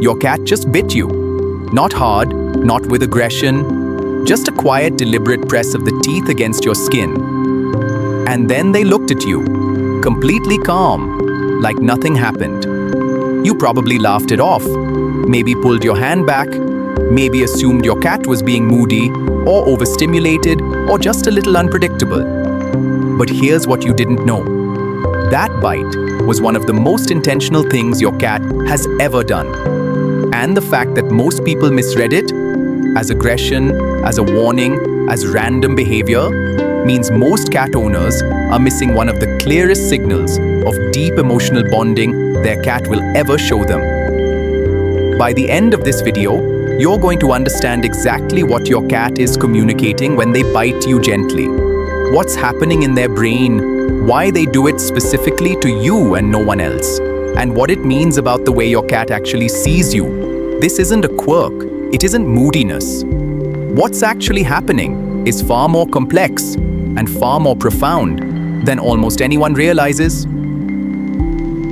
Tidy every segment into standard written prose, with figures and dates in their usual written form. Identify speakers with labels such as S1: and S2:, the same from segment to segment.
S1: your cat just bit you. Not hard, not with aggression, just a quiet, deliberate press of the teeth against your skin. And then they looked at you, completely calm, like nothing happened. You probably laughed it off, maybe pulled your hand back, maybe assumed your cat was being moody, or overstimulated, or just a little unpredictable. But here's what you didn't know. That bite was one of the most intentional things your cat has ever done. And the fact that most people misread it as aggression, as a warning, as random behavior, means most cat owners are missing one of the clearest signals of deep emotional bonding their cat will ever show them. By the end of this video, you're going to understand exactly what your cat is communicating when they bite you gently, what's happening in their brain, why they do it specifically to you and no one else, and what it means about the way your cat actually sees you. This isn't a quirk, it isn't moodiness. What's actually happening is far more complex and far more profound than almost anyone realizes.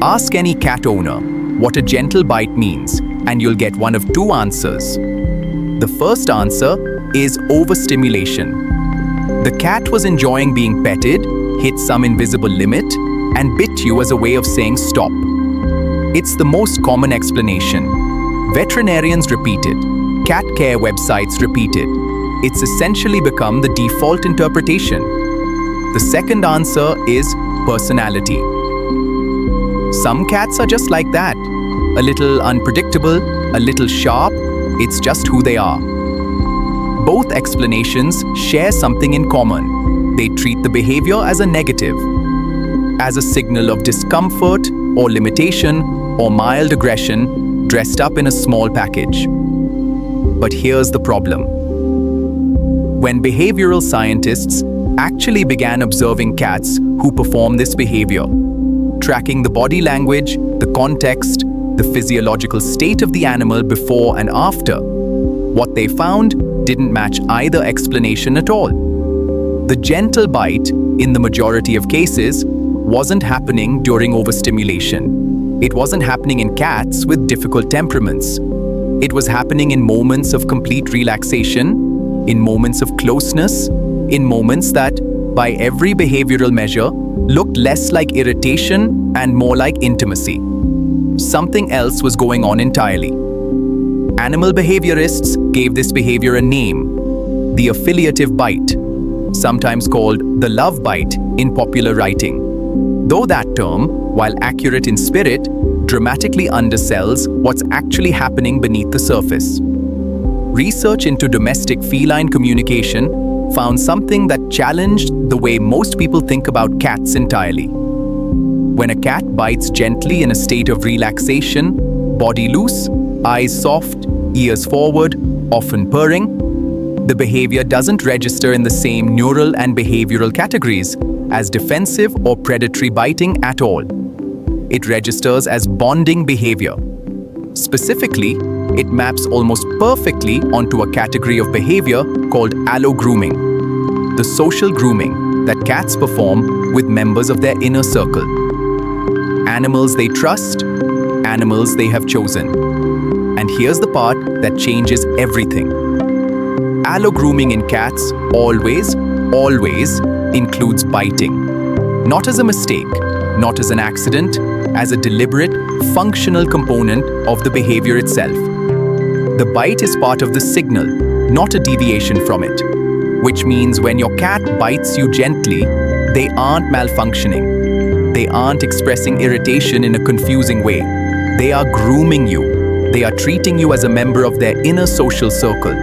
S1: Ask any cat owner what a gentle bite means, and you'll get one of two answers. The first answer is overstimulation. The cat was enjoying being petted, hit some invisible limit, and bit you as a way of saying stop. It's the most common explanation. Veterinarians repeat it. Cat care websites repeat it. It's essentially become the default interpretation. The second answer is personality. Some cats are just like that. A little unpredictable, a little sharp, it's just who they are. Both explanations share something in common. They treat the behavior as a negative, as a signal of discomfort or limitation or mild aggression dressed up in a small package. But here's the problem. When behavioral scientists actually began observing cats who perform this behavior, tracking the body language, the context, the physiological state of the animal before and after, what they found didn't match either explanation at all. The gentle bite, in the majority of cases, wasn't happening during overstimulation. It wasn't happening in cats with difficult temperaments. It was happening in moments of complete relaxation, in moments of closeness, in moments that, by every behavioral measure, looked less like irritation and more like intimacy. Something else was going on entirely. Animal behaviorists gave this behavior a name, the affiliative bite, sometimes called the love bite in popular writing. Though that term, while accurate in spirit, dramatically undersells what's actually happening beneath the surface. Research into domestic feline communication found something that challenged the way most people think about cats entirely. When a cat bites gently in a state of relaxation, body loose, eyes soft, ears forward, often purring, the behavior doesn't register in the same neural and behavioral categories as defensive or predatory biting at all. It registers as bonding behavior. Specifically, it maps almost perfectly onto a category of behavior called allo-grooming, the social grooming that cats perform with members of their inner circle. Animals they trust, animals they have chosen. And here's the part that changes everything. Allo-grooming in cats always includes biting. Not as a mistake, not as an accident, as a deliberate, functional component of the behavior itself. The bite is part of the signal, not a deviation from it. Which means when your cat bites you gently, they aren't malfunctioning. They aren't expressing irritation in a confusing way. They are grooming you. They are treating you as a member of their inner social circle.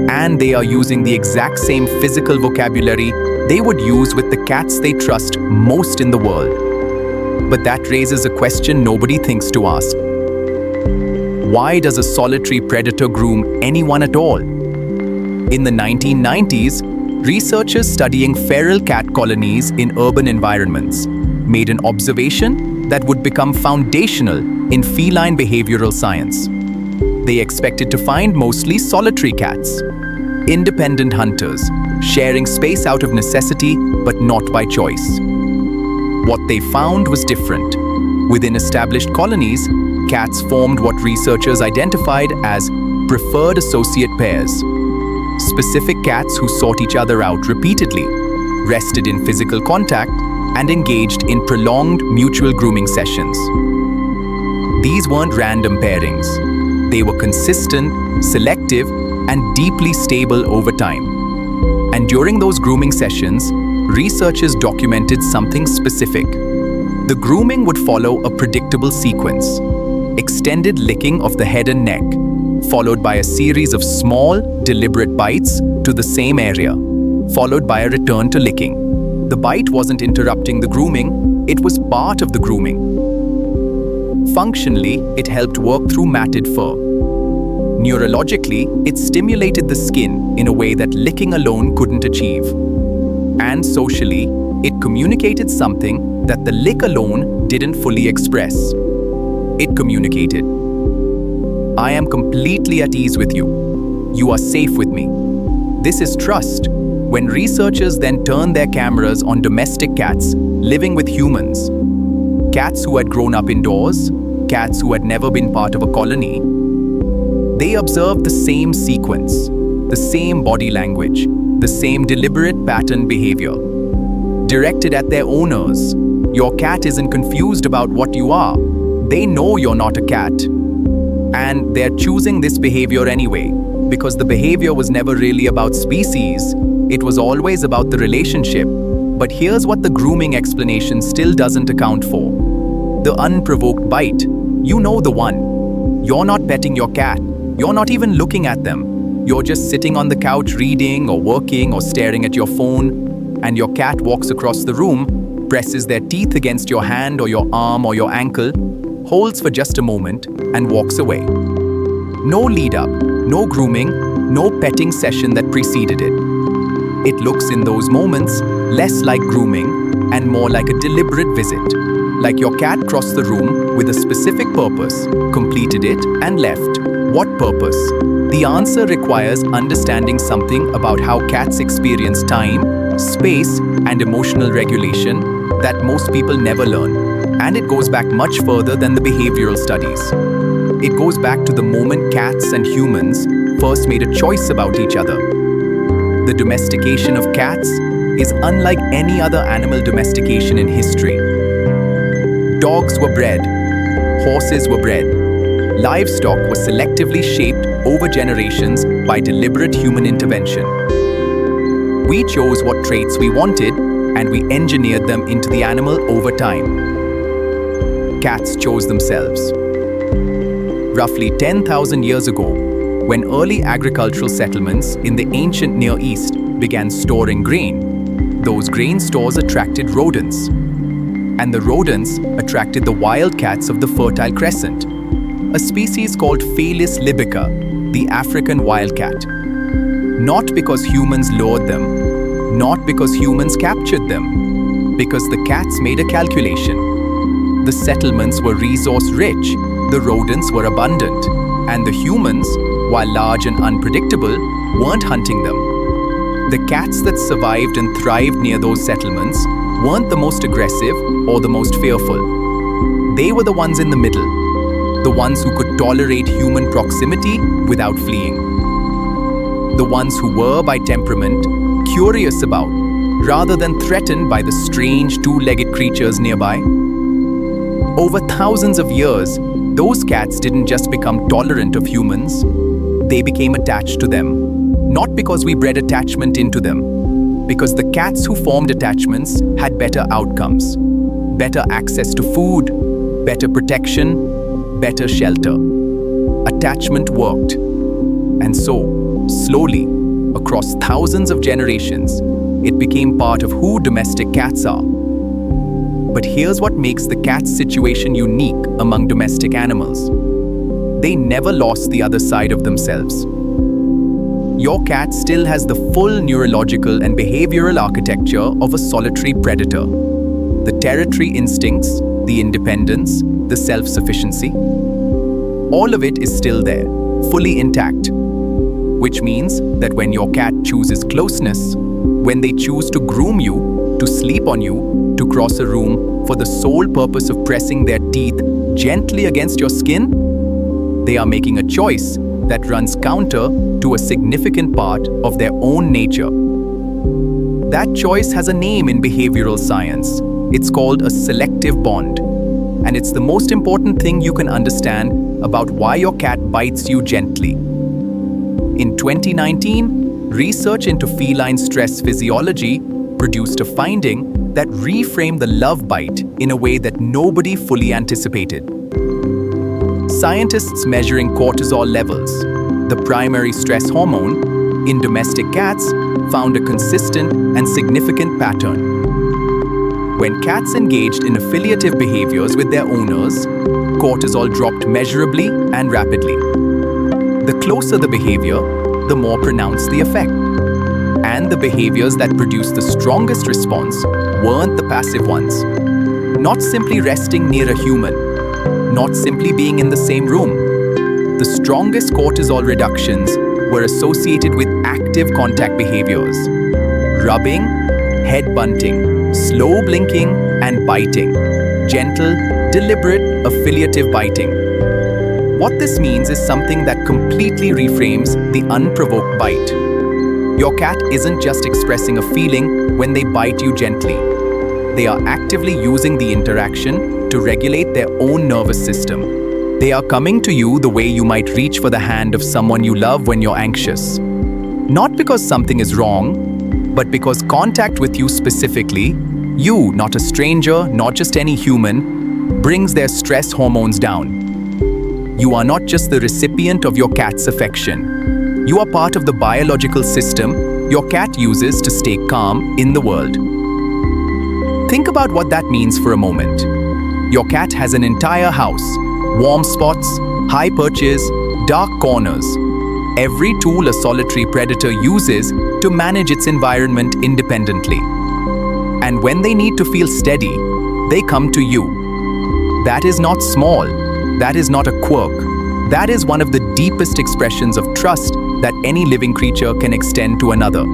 S1: And they are using the exact same physical vocabulary they would use with the cats they trust most in the world. But that raises a question nobody thinks to ask. Why does a solitary predator groom anyone at all? In the 1990s, researchers studying feral cat colonies in urban environments made an observation that would become foundational in feline behavioral science. They expected to find mostly solitary cats, independent hunters, sharing space out of necessity but not by choice. What they found was different. Within established colonies, cats formed what researchers identified as preferred associate pairs. Specific cats who sought each other out repeatedly, rested in physical contact, and engaged in prolonged mutual grooming sessions. These weren't random pairings. They were consistent, selective, and deeply stable over time. And during those grooming sessions, researchers documented something specific. The grooming would follow a predictable sequence: extended licking of the head and neck, followed by a series of small, deliberate bites to the same area, followed by a return to licking. The bite wasn't interrupting the grooming, it was part of the grooming. Functionally, it helped work through matted fur. Neurologically, it stimulated the skin in a way that licking alone couldn't achieve. And socially, it communicated something that the lick alone didn't fully express. It communicated, "I am completely at ease with you. You are safe with me." This is trust. When researchers then turned their cameras on domestic cats living with humans, cats who had grown up indoors, cats who had never been part of a colony, they observed the same sequence, the same body language, the same deliberate pattern behavior. Directed at their owners, your cat isn't confused about what you are. They know you're not a cat. And they're choosing this behavior anyway, because the behavior was never really about species, it was always about the relationship. But here's what the grooming explanation still doesn't account for. The unprovoked bite. You know the one. You're not petting your cat. You're not even looking at them. You're just sitting on the couch reading or working or staring at your phone, and your cat walks across the room, presses their teeth against your hand or your arm or your ankle, holds for just a moment, and walks away. No lead up, no grooming, no petting session that preceded it. It looks in those moments less like grooming and more like a deliberate visit. Like your cat crossed the room with a specific purpose, completed it, and left. What purpose? The answer requires understanding something about how cats experience time, space, and emotional regulation that most people never learn. And it goes back much further than the behavioral studies. It goes back to the moment cats and humans first made a choice about each other. The domestication of cats is unlike any other animal domestication in history. Dogs were bred, horses were bred, livestock was selectively shaped over generations by deliberate human intervention. We chose what traits we wanted, and we engineered them into the animal over time. Cats chose themselves. Roughly 10,000 years ago, when early agricultural settlements in the ancient Near East began storing grain, those grain stores attracted rodents. And the rodents attracted the wildcats of the Fertile Crescent, a species called Felis libica, the African wildcat. Not because humans lured them, not because humans captured them, because the cats made a calculation. The settlements were resource-rich, the rodents were abundant, and the humans, while large and unpredictable, weren't hunting them. The cats that survived and thrived near those settlements weren't the most aggressive or the most fearful. They were the ones in the middle, the ones who could tolerate human proximity without fleeing. The ones who were, by temperament, curious about, rather than threatened by the strange two-legged creatures nearby. Over thousands of years, those cats didn't just become tolerant of humans, they became attached to them. Not because we bred attachment into them, because the cats who formed attachments had better outcomes, better access to food, better protection, better shelter. Attachment worked. And so, slowly, across thousands of generations, it became part of who domestic cats are. But here's what makes the cat's situation unique among domestic animals. They never lost the other side of themselves. Your cat still has the full neurological and behavioral architecture of a solitary predator. The territory instincts, the independence, the self-sufficiency. All of it is still there, fully intact. Which means that when your cat chooses closeness, when they choose to groom you, to sleep on you, to cross a room for the sole purpose of pressing their teeth gently against your skin, they are making a choice that runs counter to a significant part of their own nature. That choice has a name in behavioral science. It's called a selective bond. And it's the most important thing you can understand about why your cat bites you gently. In 2019, research into feline stress physiology produced a finding that reframed the love bite in a way that nobody fully anticipated. Scientists measuring cortisol levels, the primary stress hormone, in domestic cats found a consistent and significant pattern. When cats engaged in affiliative behaviors with their owners, cortisol dropped measurably and rapidly. The closer the behavior, the more pronounced the effect. And the behaviors that produced the strongest response weren't the passive ones. Not simply resting near a human, not simply being in the same room. The strongest cortisol reductions were associated with active contact behaviors. Rubbing, head bunting, slow blinking, and biting. Gentle, deliberate, affiliative biting. What this means is something that completely reframes the unprovoked bite. Your cat isn't just expressing a feeling when they bite you gently. They are actively using the interaction to regulate their own nervous system. They are coming to you the way you might reach for the hand of someone you love when you're anxious. Not because something is wrong, but because contact with you specifically, you, not a stranger, not just any human, brings their stress hormones down. You are not just the recipient of your cat's affection. You are part of the biological system your cat uses to stay calm in the world. Think about what that means for a moment. Your cat has an entire house, warm spots, high perches, dark corners. Every tool a solitary predator uses to manage its environment independently. And when they need to feel steady, they come to you. That is not small. That is not a quirk. That is one of the deepest expressions of trust that any living creature can extend to another.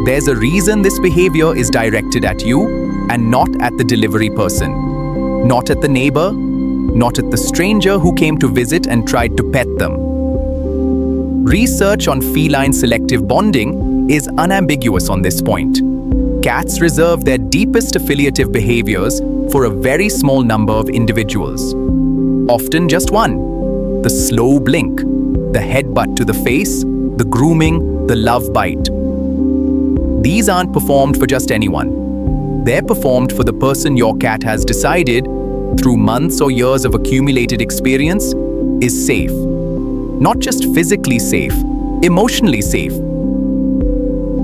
S1: There's a reason this behavior is directed at you and not at the delivery person, not at the neighbor, not at the stranger who came to visit and tried to pet them. Research on feline selective bonding is unambiguous on this point. Cats reserve their deepest affiliative behaviors for a very small number of individuals. Often just one. The slow blink, the headbutt to the face, the grooming, the love bite. These aren't performed for just anyone. They're performed for the person your cat has decided, through months or years of accumulated experience, is safe. Not just physically safe, emotionally safe.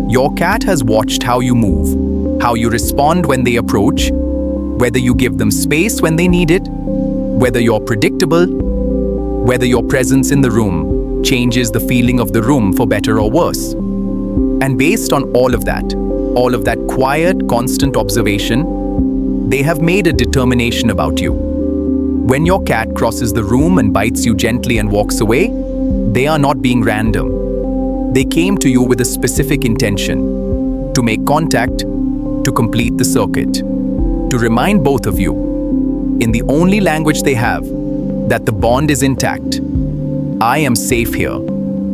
S1: Your cat has watched how you move, how you respond when they approach, whether you give them space when they need it, whether you're predictable, whether your presence in the room changes the feeling of the room for better or worse. And based on all of that quiet, constant observation, they have made a determination about you. When your cat crosses the room and bites you gently and walks away, they are not being random. They came to you with a specific intention: to make contact, to complete the circuit, to remind both of you, in the only language they have, that the bond is intact. I am safe here.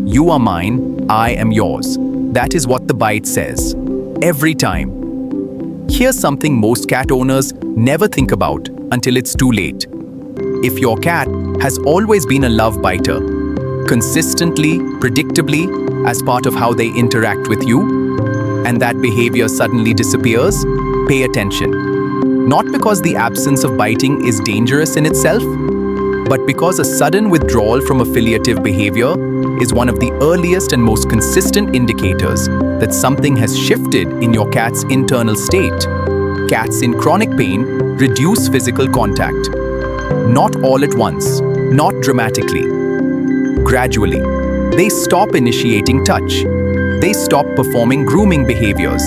S1: You are mine, I am yours. That is what the bite says. Every time. Here's something most cat owners never think about until it's too late. If your cat has always been a love biter, consistently, predictably, as part of how they interact with you, and that behavior suddenly disappears, pay attention. Not because the absence of biting is dangerous in itself, but because a sudden withdrawal from affiliative behavior is one of the earliest and most consistent indicators that something has shifted in your cat's internal state. Cats in chronic pain reduce physical contact. Not all at once, not dramatically. Gradually, they stop initiating touch. They stop performing grooming behaviors.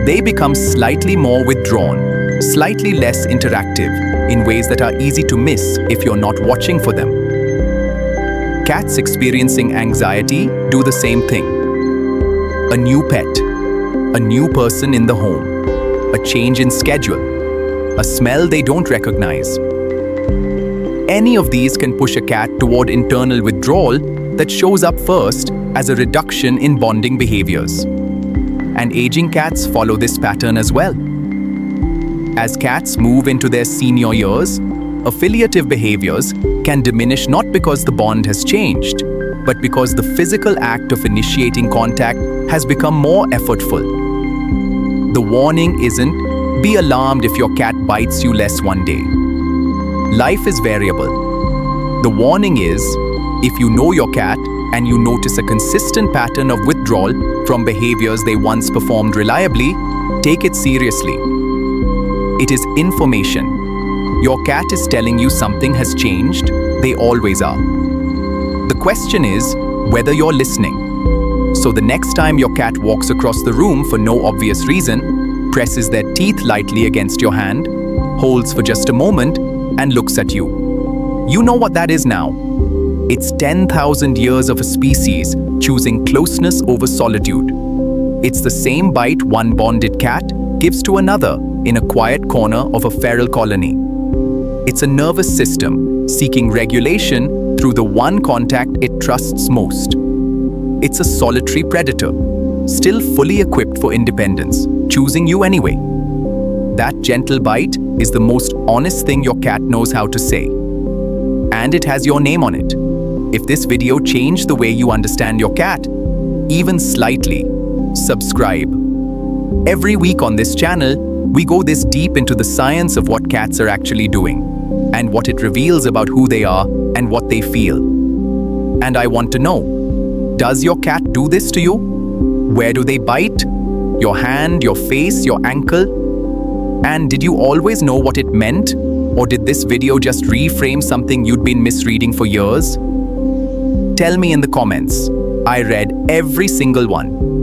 S1: They become slightly more withdrawn, slightly less interactive, in ways that are easy to miss if you're not watching for them. Cats experiencing anxiety do the same thing. A new pet, a new person in the home, a change in schedule, a smell they don't recognize. Any of these can push a cat toward internal withdrawal that shows up first as a reduction in bonding behaviors. And aging cats follow this pattern as well. As cats move into their senior years, affiliative behaviors can diminish not because the bond has changed, but because the physical act of initiating contact has become more effortful. The warning isn't, be alarmed if your cat bites you less one day. Life is variable. The warning is, if you know your cat and you notice a consistent pattern of withdrawal from behaviors they once performed reliably, take it seriously. It is information. Your cat is telling you something has changed. They always are. The question is whether you're listening. So the next time your cat walks across the room for no obvious reason, presses their teeth lightly against your hand, holds for just a moment, and looks at you. You know what that is now. It's 10,000 years of a species choosing closeness over solitude. It's the same bite one bonded cat gives to another in a quiet corner of a feral colony. It's a nervous system seeking regulation through the one contact it trusts most. It's a solitary predator, still fully equipped for independence, choosing you anyway. That gentle bite is the most honest thing your cat knows how to say. And it has your name on it. If this video changed the way you understand your cat, even slightly, subscribe. Every week on this channel, we go this deep into the science of what cats are actually doing, and what it reveals about who they are and what they feel. And I want to know, does your cat do this to you? Where do they bite? Your hand, your face, your ankle? And did you always know what it meant? Or did this video just reframe something you'd been misreading for years? Tell me in the comments. I read every single one.